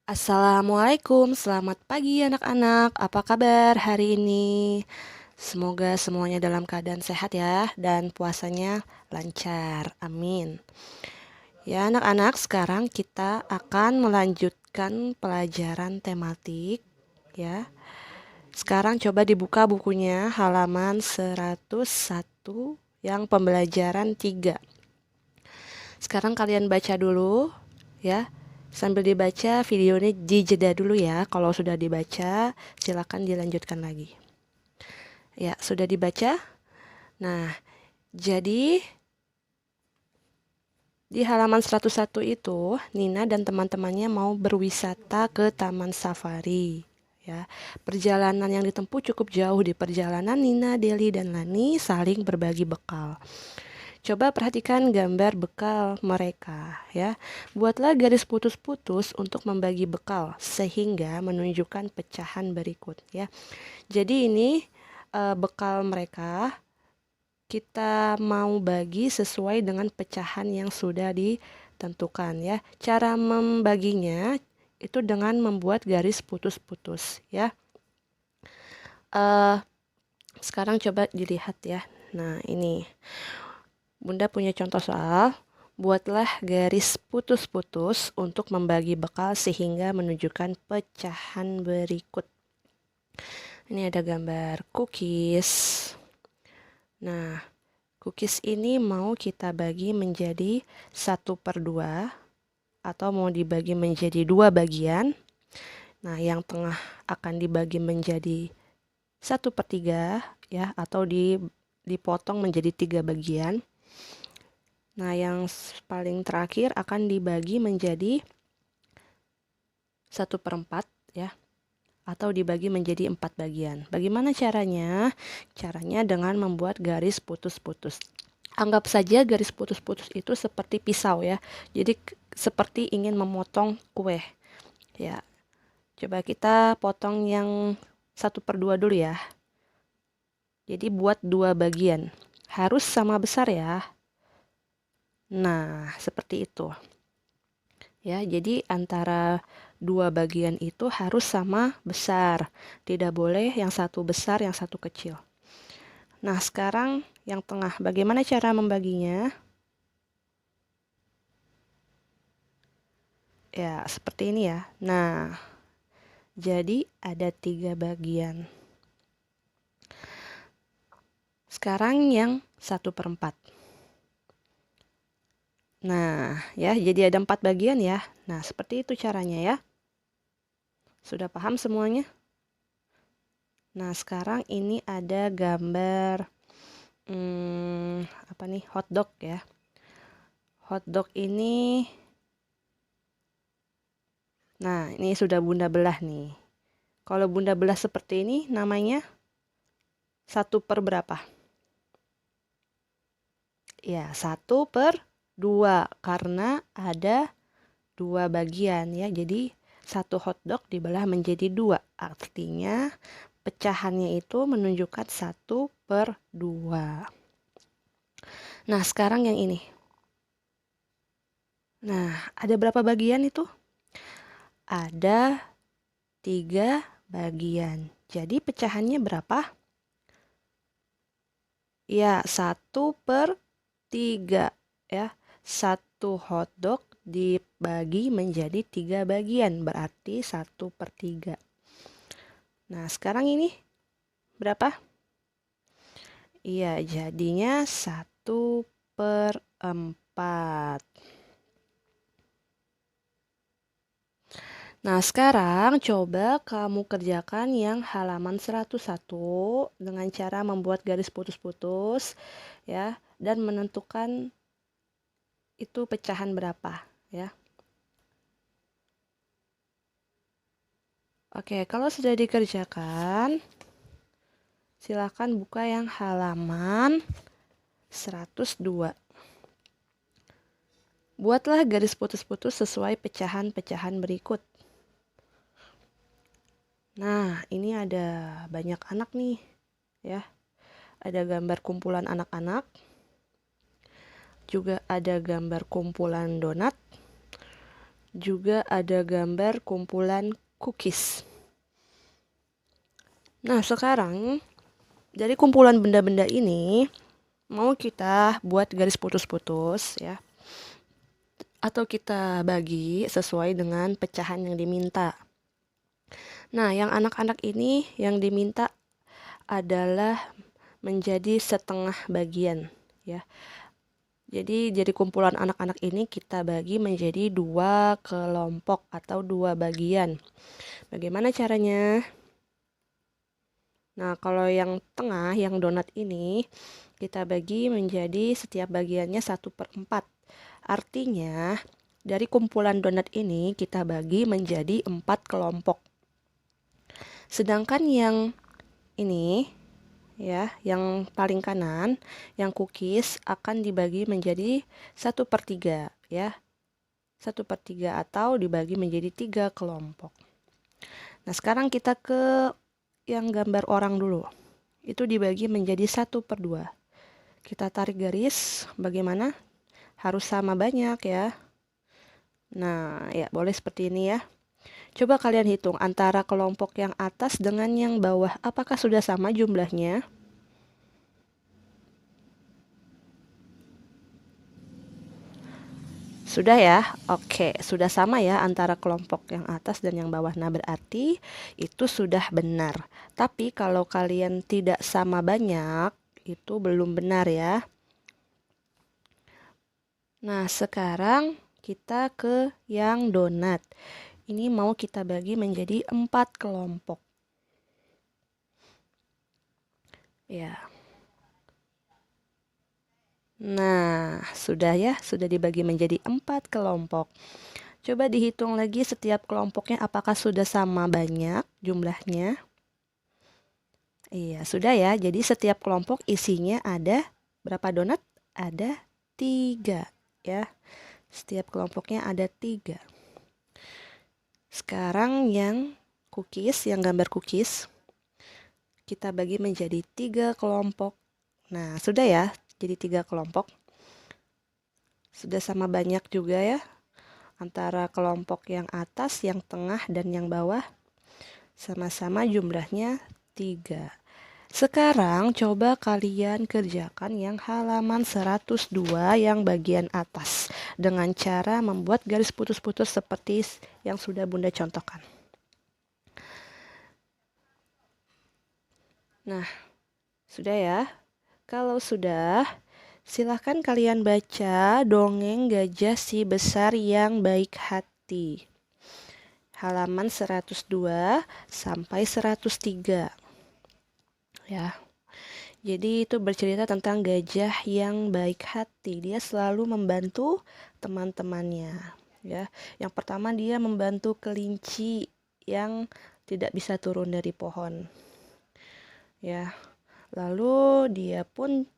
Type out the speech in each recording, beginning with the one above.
Assalamualaikum, selamat pagi anak-anak. Apa kabar hari ini? Semoga semuanya dalam keadaan sehat ya dan puasanya lancar. Amin. Ya anak-anak, sekarang kita akan melanjutkan pelajaran tematik ya. Sekarang coba dibuka bukunya halaman 101 yang pembelajaran 3. Sekarang kalian baca dulu ya. Sambil dibaca videonya dijeda dulu ya. Kalau sudah dibaca, silakan dilanjutkan lagi. Ya, sudah dibaca? Nah, jadi di halaman 101 itu, Nina dan teman-temannya mau berwisata ke Taman Safari. Ya, perjalanan yang ditempuh cukup jauh. Di perjalanan Nina, Deli, dan Lani saling berbagi bekal. Coba perhatikan gambar bekal mereka ya. Buatlah garis putus-putus untuk membagi bekal sehingga menunjukkan pecahan berikut ya. Jadi ini bekal mereka kita mau bagi sesuai dengan pecahan yang sudah ditentukan ya. Cara membaginya itu dengan membuat garis putus-putus ya. Sekarang coba dilihat ya. Nah, ini Bunda punya contoh soal. Buatlah garis putus-putus untuk membagi bekal sehingga menunjukkan pecahan berikut. Ini ada gambar cookies. Nah, cookies ini mau kita bagi menjadi 1/2 atau mau dibagi menjadi 2 bagian. Nah, yang tengah akan dibagi menjadi 1/3 ya, atau dipotong menjadi 3 bagian. Nah, yang paling terakhir akan dibagi menjadi 1/4 ya, atau dibagi menjadi 4 bagian. Bagaimana caranya? Caranya dengan membuat garis putus-putus. Anggap saja garis putus-putus itu seperti pisau ya. Jadi seperti ingin memotong kue. Ya, coba kita potong yang 1/2 dulu ya. Jadi buat 2 bagian. Harus sama besar ya. Nah, seperti itu. Ya, jadi antara 2 bagian itu harus sama besar. Tidak boleh yang satu besar, yang satu kecil. Nah, sekarang yang tengah. Bagaimana cara membaginya? Ya, seperti ini ya. Nah, jadi ada 3 bagian. Sekarang yang 1/4. Nah, ya, jadi ada 4 bagian ya. Nah, seperti itu caranya ya. Sudah paham semuanya? Nah, sekarang ini ada gambar apa nih? Hotdog ya. Hotdog ini, nah ini sudah Bunda belah nih. Kalau Bunda belah seperti ini namanya 1/berapa? Ya, 1/2 karena ada 2 bagian ya. Jadi satu hotdog dibelah menjadi 2. Artinya pecahannya itu menunjukkan 1/2. Nah, sekarang yang ini. Nah, ada berapa bagian itu? Ada 3 bagian. Jadi pecahannya berapa? Ya, 1/3 ya. Satu hotdog dibagi menjadi 3 bagian, berarti 1/3. Nah, sekarang ini berapa? Iya, jadinya 1/4. Nah, sekarang coba kamu kerjakan yang halaman 101 dengan cara membuat garis putus-putus ya dan menentukan itu pecahan berapa ya. Oke, kalau sudah dikerjakan, silakan buka yang halaman 102. Buatlah garis putus-putus sesuai pecahan-pecahan berikut. Nah, ini ada banyak anak nih, ya. Ada gambar kumpulan anak-anak, juga ada gambar kumpulan donat, juga ada gambar kumpulan cookies. Nah, sekarang dari kumpulan benda-benda ini mau kita buat garis putus-putus ya, atau kita bagi sesuai dengan pecahan yang diminta. Nah, yang anak-anak ini yang diminta adalah menjadi setengah bagian ya. Jadi dari kumpulan anak-anak ini kita bagi menjadi 2 kelompok atau 2 bagian. Bagaimana caranya? Nah, kalau yang tengah, yang donat ini, kita bagi menjadi setiap bagiannya 1/4. Artinya, dari kumpulan donat ini kita bagi menjadi 4 kelompok. Sedangkan yang ini, ya, yang paling kanan, yang cookies akan dibagi menjadi 1/3, ya. 1/3 atau dibagi menjadi 3 kelompok. Nah, sekarang kita ke yang gambar orang dulu. Itu dibagi menjadi 1/2. Kita tarik garis, bagaimana? Harus sama banyak ya. Nah, ya boleh seperti ini ya. Coba kalian hitung antara kelompok yang atas dengan yang bawah. Apakah sudah sama jumlahnya? Sudah ya? Oke, sudah sama ya antara kelompok yang atas dan yang bawah. Nah, berarti itu sudah benar. Tapi kalau kalian tidak sama banyak, itu belum benar ya. Nah, sekarang kita ke yang donat. Ini mau kita bagi menjadi 4 kelompok. Ya. Nah, sudah ya, sudah dibagi menjadi 4 kelompok. Coba dihitung lagi setiap kelompoknya apakah sudah sama banyak jumlahnya. Iya, sudah ya. Jadi setiap kelompok isinya ada berapa donat? Ada 3 ya. Setiap kelompoknya ada 3. Sekarang yang cookies, yang gambar cookies, kita bagi menjadi 3 kelompok. Nah, sudah ya, jadi 3 kelompok. Sudah sama banyak juga ya, antara kelompok yang atas, yang tengah, dan yang bawah. Sama-sama jumlahnya 3. Sekarang coba kalian kerjakan yang halaman 102 yang bagian atas dengan cara membuat garis putus-putus seperti yang sudah Bunda contohkan. Nah, sudah ya? Kalau sudah, silahkan kalian baca dongeng Gajah Si Besar Yang Baik Hati. Halaman 102 sampai 103. Ya. Jadi itu bercerita tentang gajah yang baik hati. Dia selalu membantu teman-temannya, ya. Yang pertama dia membantu kelinci yang tidak bisa turun dari pohon. Ya. Lalu dia pun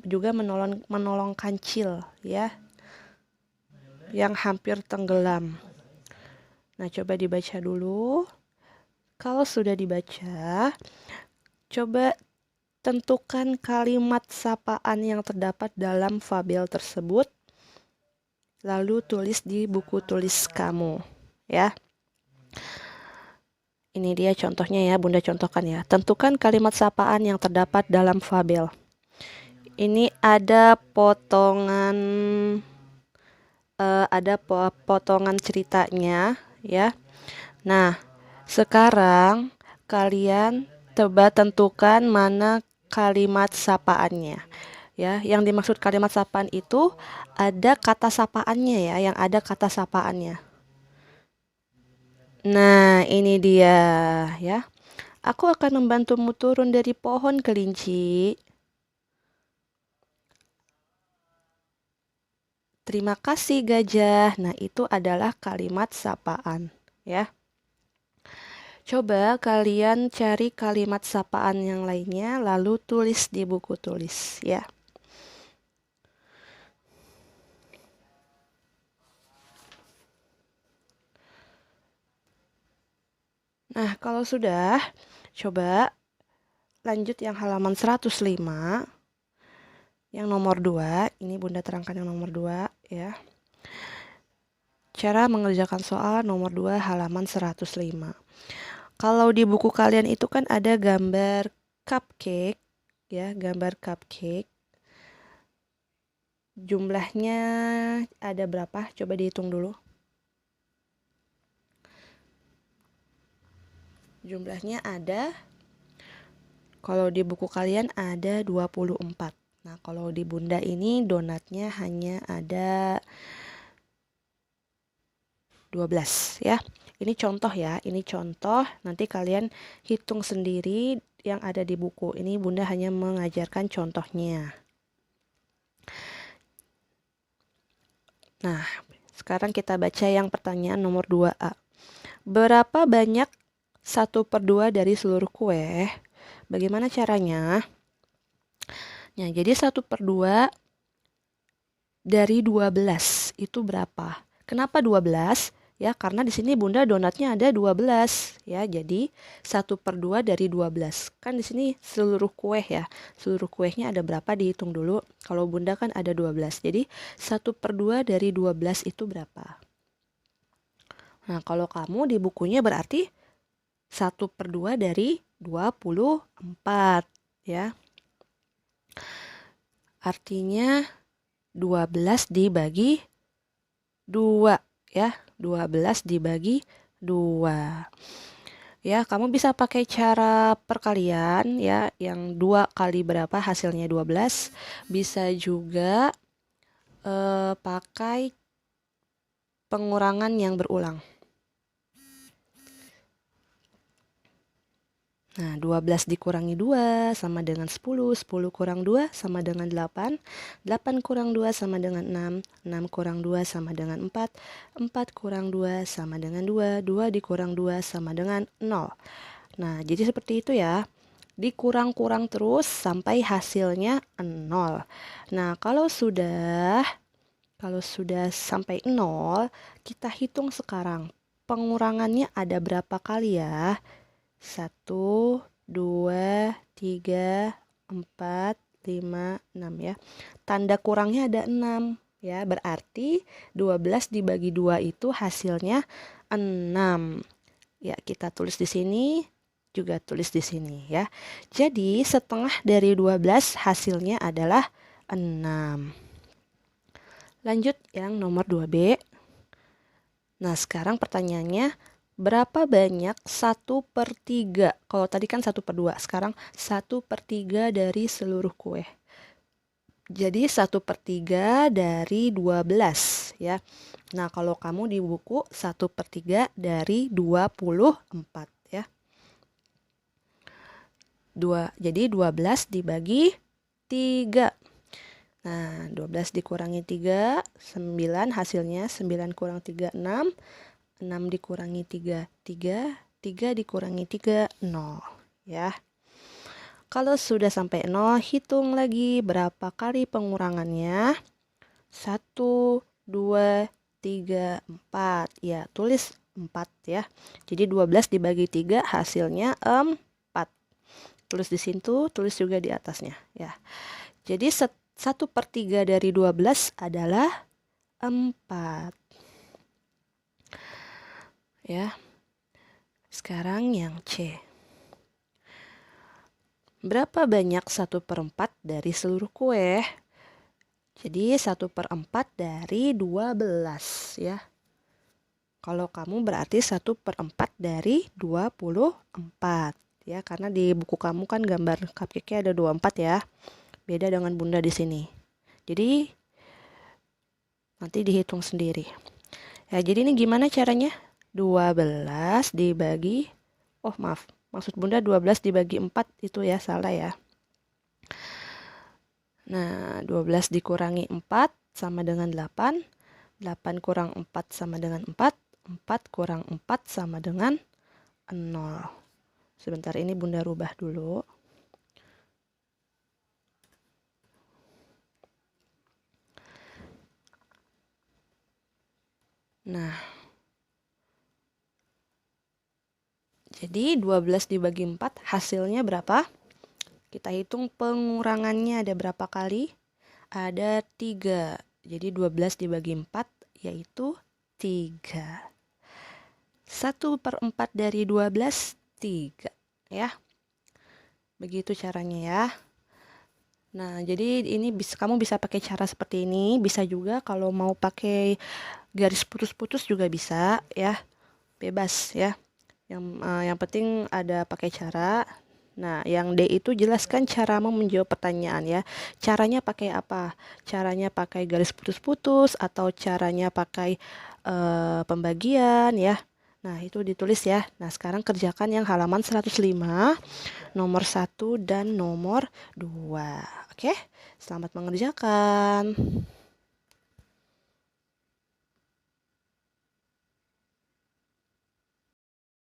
juga menolong kancil ya yang hampir tenggelam. Nah, coba dibaca dulu. Kalau sudah dibaca, coba tentukan kalimat sapaan yang terdapat dalam fabel tersebut. Lalu tulis di buku tulis kamu, ya. Ini dia contohnya ya, Bunda contohkan ya. Tentukan kalimat sapaan yang terdapat dalam fabel. Ini ada potongan ceritanya ya. Nah, sekarang kalian coba tentukan mana kalimat sapaannya. Ya, yang dimaksud kalimat sapaan itu ada kata sapaannya ya, yang ada kata sapaannya. Nah, ini dia ya. Aku akan membantumu turun dari pohon, kelinci. Terima kasih, gajah. Nah, itu adalah kalimat sapaan, ya. Coba kalian cari kalimat sapaan yang lainnya, lalu tulis di buku tulis, ya. Nah, kalau sudah, coba lanjut yang halaman 105. Yang nomor 2, ini Bunda terangkan yang nomor 2 ya. cara mengerjakan soal nomor 2 halaman 105. Kalau di buku kalian itu kan ada gambar cupcake, ya, gambar cupcake. Jumlahnya ada berapa? Coba dihitung dulu. Jumlahnya ada, kalau di buku kalian ada 24. Nah, kalau di Bunda ini donatnya hanya ada 12 ya. Ini contoh ya, ini contoh. Nanti kalian hitung sendiri yang ada di buku. Ini Bunda hanya mengajarkan contohnya. Nah, sekarang kita baca yang pertanyaan nomor 2A. Berapa banyak 1/2 dari seluruh kue? Bagaimana caranya? Nah, jadi 1/2 dari 12 itu berapa? Kenapa 12? Ya, karena di sini Bunda donatnya ada 12 ya. Jadi 1/2 dari 12. Kan di sini seluruh kue ya. Seluruh kuenya ada berapa dihitung dulu. Kalau Bunda kan ada 12. Jadi 1/2 dari 12 itu berapa? Nah, kalau kamu di bukunya berarti 1/2 dari 24 ya. Artinya 12 dibagi 2 ya. 12 dibagi 2. Ya, kamu bisa pakai cara perkalian ya, yang 2 kali berapa hasilnya 12. Bisa juga pakai pengurangan yang berulang. Nah, 12 dikurangi 2 sama dengan 10, 10 kurang 2 sama dengan 8, 8 kurang 2 sama dengan 6, 6 kurang 2 sama dengan 4, 4 kurang 2 sama dengan 2, 2 dikurang 2 sama dengan 0. Nah, jadi seperti itu ya. Dikurang-kurang terus sampai hasilnya 0. Nah, kalau sudah sampai 0, kita hitung sekarang. Pengurangannya ada berapa kali ya? 1, 2, 3, 4, 5, 6 ya. Tanda kurangnya ada 6 ya. Berarti 12 dibagi 2 itu hasilnya 6. Ya, kita tulis di sini, juga tulis di sini ya. Jadi setengah dari 12 hasilnya adalah 6. Lanjut yang nomor 2B. Nah, sekarang pertanyaannya, berapa banyak 1/3? Kalau tadi kan 1/2, sekarang 1/3 dari seluruh kue. Jadi 1/3 dari 12 ya. Nah, kalau kamu di buku 1/3 dari 24 ya. Jadi 12 dibagi 3. Nah, 12 dikurangi 3, 9 hasilnya. 9 kurang 3, 6. 6 dikurangi 3, 3. 3 dikurangi 3, 0. Ya. Kalau sudah sampai 0, hitung lagi berapa kali pengurangannya. 1, 2, 3, 4. Ya, tulis 4 ya. Jadi 12 dibagi 3 hasilnya 4. Tulis di situ, tulis juga di atasnya ya. Jadi 1/3 dari 12 adalah 4. Ya. Sekarang yang C. Berapa banyak 1/4 dari seluruh kue? Jadi 1/4 dari 12 ya. Kalau kamu berarti 1/4 dari 24 ya, karena di buku kamu kan gambar cupcake-nya ada 24 ya. Beda dengan Bunda di sini. Jadi nanti dihitung sendiri. Ya, jadi ini gimana caranya? 12 dibagi, oh maaf, maksud Bunda 12 dibagi 4 itu ya, salah ya. Nah, 12 dikurangi 4 sama dengan 8. 8 kurang 4 sama dengan 4. 4 kurang 4 sama dengan 0. Sebentar, ini Bunda rubah dulu. Nah, jadi 12 dibagi 4 hasilnya berapa? Kita hitung pengurangannya ada berapa kali? Ada 3. Jadi 12 dibagi 4 yaitu 3. 1/4 dari 12, 3. Ya, begitu caranya ya. Nah, jadi ini kamu bisa pakai cara seperti ini. Bisa juga kalau mau pakai garis putus-putus juga bisa ya. Bebas ya. Yang penting ada pakai cara. Nah, yang D itu jelaskan caramu menjawab pertanyaan ya. Caranya pakai apa? Caranya pakai garis putus-putus atau caranya pakai pembagian ya. Nah, itu ditulis ya. Nah, sekarang kerjakan yang halaman 105, nomor 1 dan nomor 2. Oke? Selamat mengerjakan.